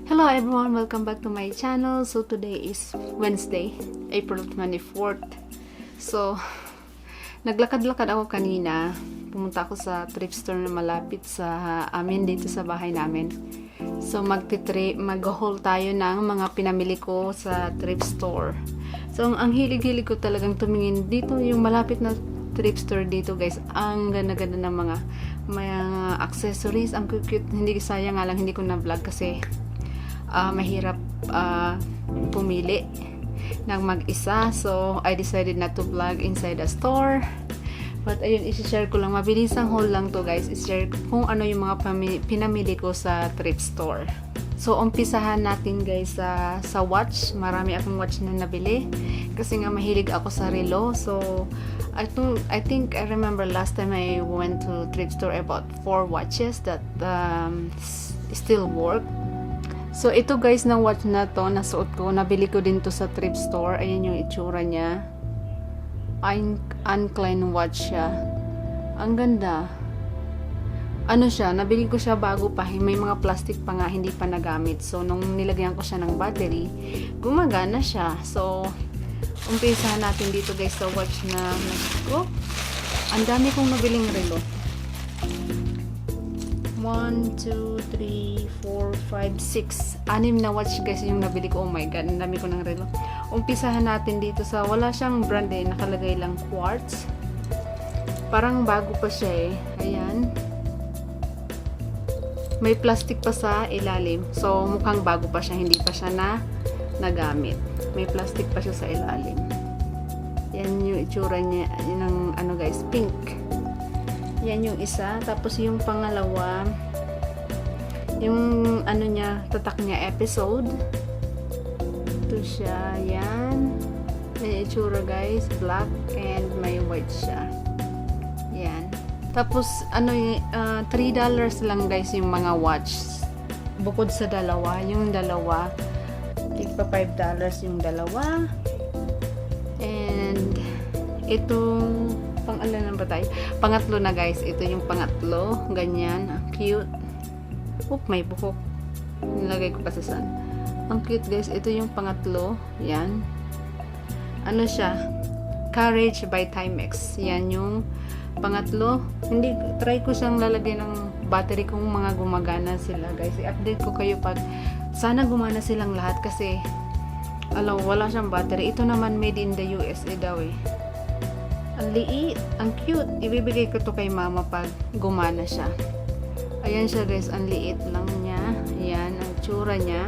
Hello everyone, welcome back to my channel. So today is Wednesday, April 24th. So naglakad-lakad ako kanina. Pumunta ako sa thrift store na malapit sa amin dito sa bahay namin. So mag-haul tayo ng mga pinamili ko sa thrift store. So ang hilig-hilig ko talagang tumingin dito, yung malapit na thrift store dito guys. Ang ganda-ganda ng mga accessories, ang cute. Hindi sayang nga lang hindi ko na vlog kasi mahirap pumili ng mag-isa. So I decided not to vlog inside the store. But ayun, i-share ko lang. Mabilisang haul lang to guys. I-share ko kung ano yung mga pinamili ko sa thrift store. So umpisahan natin guys sa watch. Marami akong watch na nabili. Kasi nga mahilig ako sa relo. So I think I remember last time I went to thrift store, I bought 4 watches that still work. So ito guys, ng watch na to, nasuot ko, nabili ko din to sa thrift store. Ayan yung itsura niya. Unclean watch siya. Ang ganda. Ano siya, nabili ko siya bago pa. May mga plastic pa nga, hindi pa nagamit. So nung nilagyan ko siya ng battery, gumagana siya. So umpisahan natin dito guys sa watch na ko. Ang dami kong nabiling relo. 1, 2, 3, 4, 5, 6. 6 na watch guys yung nabili ko. Oh my god, ang dami ko ng relo. Umpisahan natin dito sa, wala siyang brand eh, nakalagay lang quartz. Parang bago pa siya eh. Ayan. May plastic pa sa ilalim. So mukhang bago pa siya, hindi pa siya nagamit. May plastic pa siya sa ilalim. Yan yung itsura niya, yun ang ano guys, pink. Yan yung isa. Tapos yung pangalawa, yung ano niya, tatak niya, episode. Ito siya. Yan. May itsura guys. Black and may white siya. Yan. Tapos, ano yung, $3 lang guys yung mga watch. Bukod sa dalawa. Yung dalawa, tigpa $5 yung dalawa. And, itong pang-ala ba tayo? Pangatlo na guys. Ito yung pangatlo. Ganyan. Ang cute. Oop, may buhok. Nilagay ko kasi saan. Ang cute guys. Ito yung pangatlo. Yan. Ano siya? Courage by Timex. Yan yung pangatlo. Hindi, try ko siyang lalagyan ng battery kung mga gumagana sila guys. I-update ko kayo pag sana gumana silang lahat kasi wala siyang battery. Ito naman made in the USA daw eh. Ang liit, ang cute. Ibibigay ko to kay mama pag gumana siya. Ayan siya guys, ang liit lang niya. Ayan, ang itsura niya.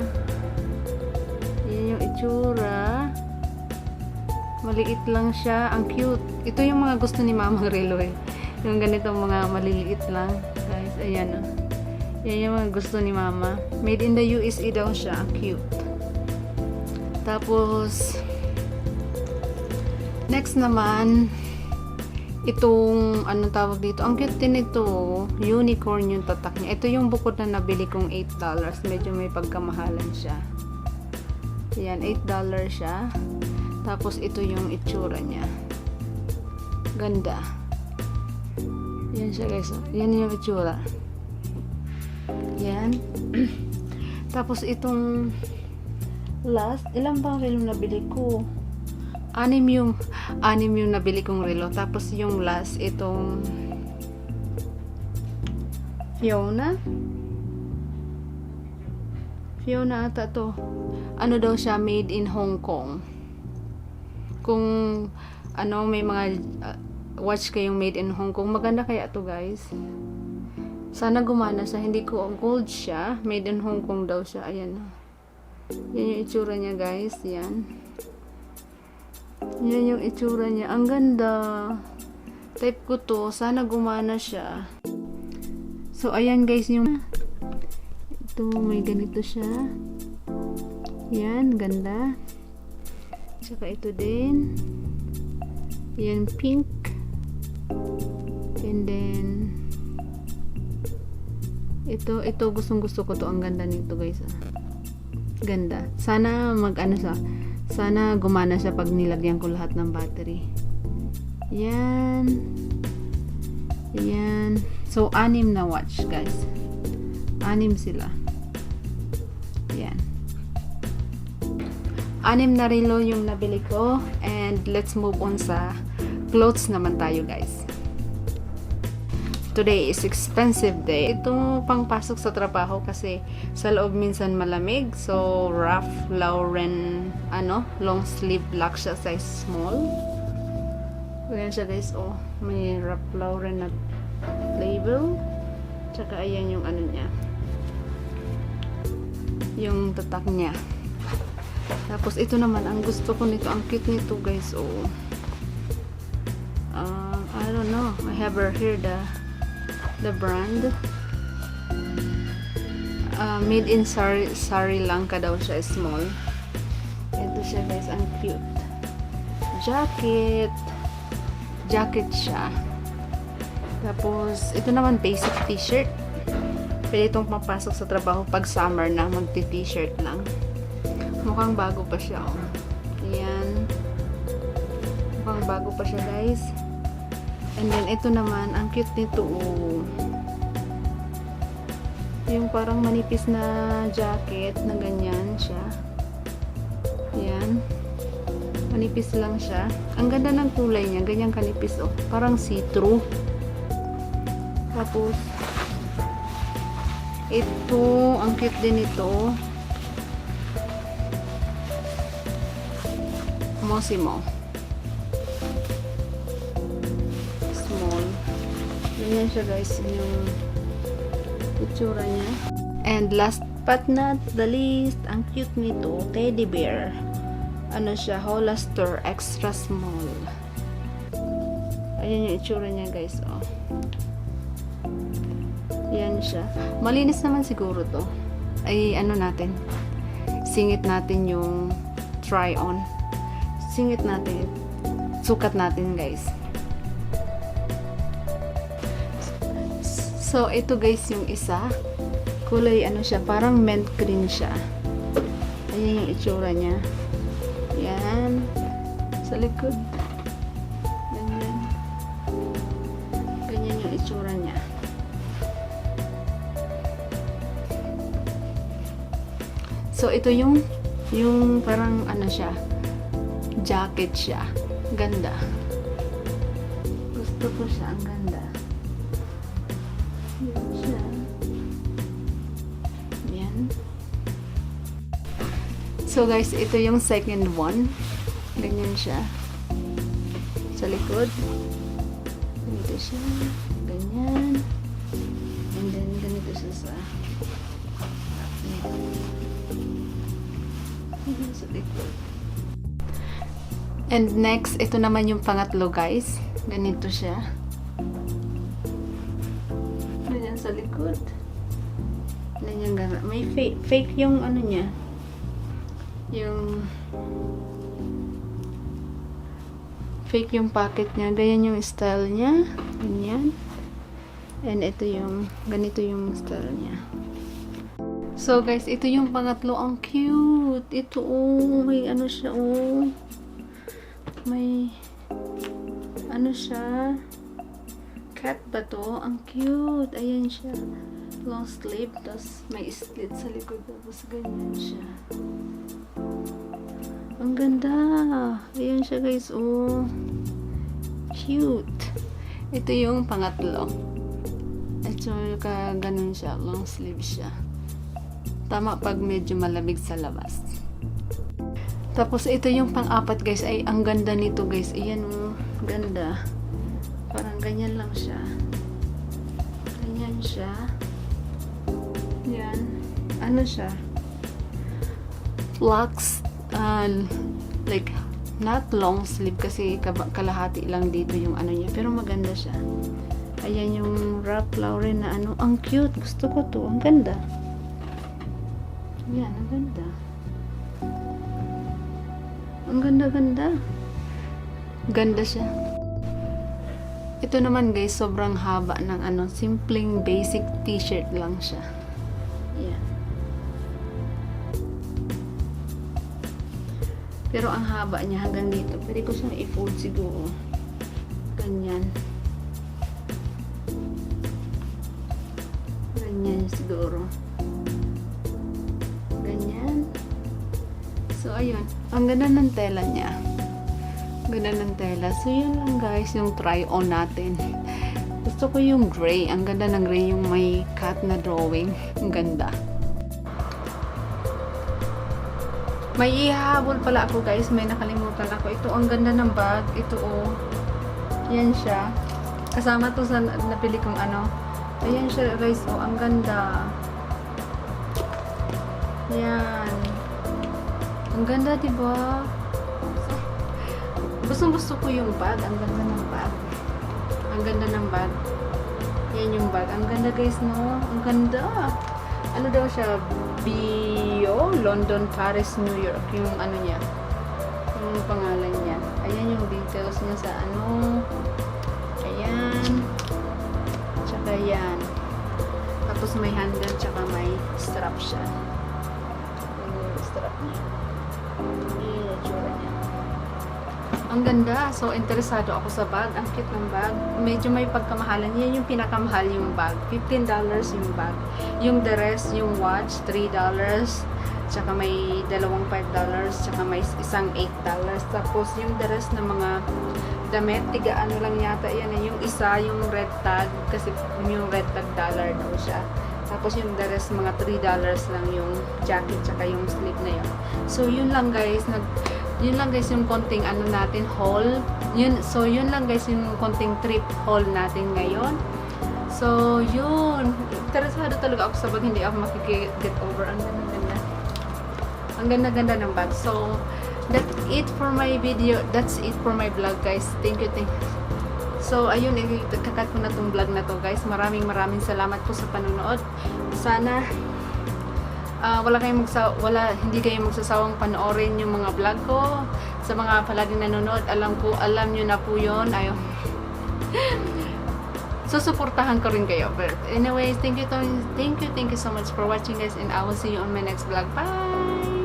Ayan yung itsura. Maliit lang siya, ang cute. Ito yung mga gusto ni mama relo eh. Yung ganito mga maliliit lang. Guys, ayan o. Ayan yung mga gusto ni mama. Made in the USA daw siya, ang cute. Tapos, next naman, itong, anong tawag dito? Ang cute din ito. Unicorn yung tatak niya. Ito yung bukod na nabili kong $8. Medyo may pagkamahalan siya. Ayan, $8 siya. Tapos ito yung itsura niya. Ganda. Yan siya guys. Yan yung itsura. Yan. Tapos itong last, ilang bang relo nabili ko? 6 yung nabili kong relo. Tapos yung last, itong Fiona ata to. Ano daw siya, made in Hong Kong. Kung ano, may mga watch kayong made in Hong Kong, maganda kaya to guys. Sana gumana siya. Hindi ko, gold siya, made in Hong Kong daw siya. Ayan. Yan yung itsura niya guys. Yan. Yan yung itsura niya. Ang ganda. Type ko to. Sana gumana siya. So, ayan guys yung ito, may ganito siya. Yan, ganda. Tsaka ito din. Yan, pink. And then ito gustong gusto ko to. Ang ganda nito guys. Ganda. Sana sana gumana siya pag nilagyan ko lahat ng battery. Yan. Yan. So, 6 na watch guys. 6 sila. Yan. 6 na relo yung nabili ko. And let's move on sa clothes naman tayo, guys. Today is expensive day. Ito pangpasok sa trabaho kasi sa loob minsan malamig. So, Ralph Lauren, long sleeve black siya, size small. Ayan siya, guys. Oh, may Ralph Lauren na label. Tsaka ayan yung niya. Yung tatak niya. Tapos ito naman, ang gusto ko nito, ang cute nito, guys. Oh. I don't know. I have here the brand. Made in Sri Lanka daw siya, small. Ito siya, guys, ang cute. Jacket siya. Tapos ito naman basic t-shirt. Pwede itong papasok sa trabaho pag summer na, magti-t-shirt lang. Mukhang bago pa siya, oh. Ayan. Mukhang bago pa siya, guys. And then, ito naman, ang cute nito, oh. Yung parang manipis na jacket, na ganyan siya. Ayan. Manipis lang siya. Ang ganda ng kulay niya, ganyan kanipis, oh. Parang see-through. Tapos, ito, ang cute din ito. Mosimo. Ganyan siya, guys, yung itsura niya. And last but not the least, ang cute nito, teddy bear. Siya, Hollister extra small. Ayan yung itsura niya, guys, oh. Ayan siya. Malinis naman siguro to. Ay, natin. Singit natin yung try on. Singit natin. Sukat natin, guys. So, ito, guys, yung isa. Kulay, siya, parang mint green siya. Ayan yung itsura niya. Ayan. Sa likod. Ganyan. Ganyan yung itsura niya. So, ito yung parang, siya, jacket siya. Ganda. Gusto ko siya, ang ganda. So, guys, ito yung second one. Ganyan siya. Sa likod. Ganito siya. Ganyan. And then, ganito siya sa likod. And next, ito naman yung pangatlo, guys. Ganito siya. Ganyan sa likod. Ganyan gana. May fake yung niya. Yung fake yung pocket niya. Ganyan yung style niya. Ganyan. And ito yung, ganito yung style niya. So, guys, ito yung pangatlo. Ang cute. Ito, oh, may siya, oh. May, siya. Cat ba to? Ang cute. Ayan siya. Long sleeve. Tapos, may slit sa likod. Tapos, ganyan siya. Ang ganda. Ayan siya, guys. Oh. Cute. Ito yung pangatlo. Ito, ganun siya. Long sleeve siya. Tama pag medyo malamig sa labas. Tapos, ito yung pang-apat, guys. Ay, ang ganda nito, guys. Ayan, oh. Ganda. Parang ganyan lang siya. Ganyan siya. Yan. Siya? Flax. Like, not long sleeve kasi kalahati lang dito yung niya. Pero maganda siya. Ayan yung Ralph Lauren na ang cute. Gusto ko to. Ang ganda. Yan, ang ganda. Ang ganda-ganda. Ganda siya. Ito naman, guys, sobrang haba ng simpleng basic t-shirt lang siya. Yan. Pero ang haba niya hanggang dito. Pwede ko siyang i-fold siguro. Ganyan. Ganyan siguro. Ganyan. So, So, ayun. Ang ganda ng tela niya. Ang ganda ng tela. So, yun lang guys, yung try-on natin. Gusto ko yung gray. Ang ganda ng gray, yung may cat na drawing. Ang ganda. May ihahabol pala ako guys. May nakalimutan ako. Ito, ang ganda ng bag. Ito, oh. Yan siya. Kasama to sa napili kong ano. Ayan siya guys. Oh, ang ganda. Yan. Ang ganda, diba? Gusto ko yung bag. Ang ganda ng bag. Ang ganda ng bag. Yan yung bag. Ang ganda guys, no? Ang ganda. Ano daw siya? Bio, London, Paris, New York. Yung ano niya. Yung pangalan niya. Ayan yung details niya sa ano. Ayan. Tsaka yan. Tapos may handle, tsaka may strap siya. Yung strap niya. Yung tsura niya. Ang ganda. So, interesado ako sa bag. Ang cute ng bag. Medyo may pagkamahalan. Yan yung pinakamahal yung bag. $15 yung bag. Yung the rest, yung watch, $3. Tsaka may dalawang $5. Tsaka may isang $8. Tapos, yung the rest ng mga damit, tiga ano lang yata yan. Yung isa, yung red tag. Kasi yung red tag dollar daw siya. Tapos yung the rest, mga $3 lang yung jacket. Tsaka yung sleeve na yun. So, yun lang guys. Yun lang guys yung konting ano natin haul. So yun lang guys yung konting thrift haul natin ngayon. So yun, interesado talaga ako sa bag, hindi ako makikget over. Ang ganda-ganda. Ang ganda-ganda ng bag. So that's it for my video. That's it for my vlog guys. Thank you. So ayun, kakat ko na tong vlog na to guys. Maraming salamat po sa panonood. Sana hindi kayo magsasawang panoorin yung mga vlog ko. Sa mga palaging nanonood, alam nyo na po yun. Ayun. Susuportahan ko rin kayo. But anyways, thank you so much for watching guys, and I will see you on my next vlog. Bye!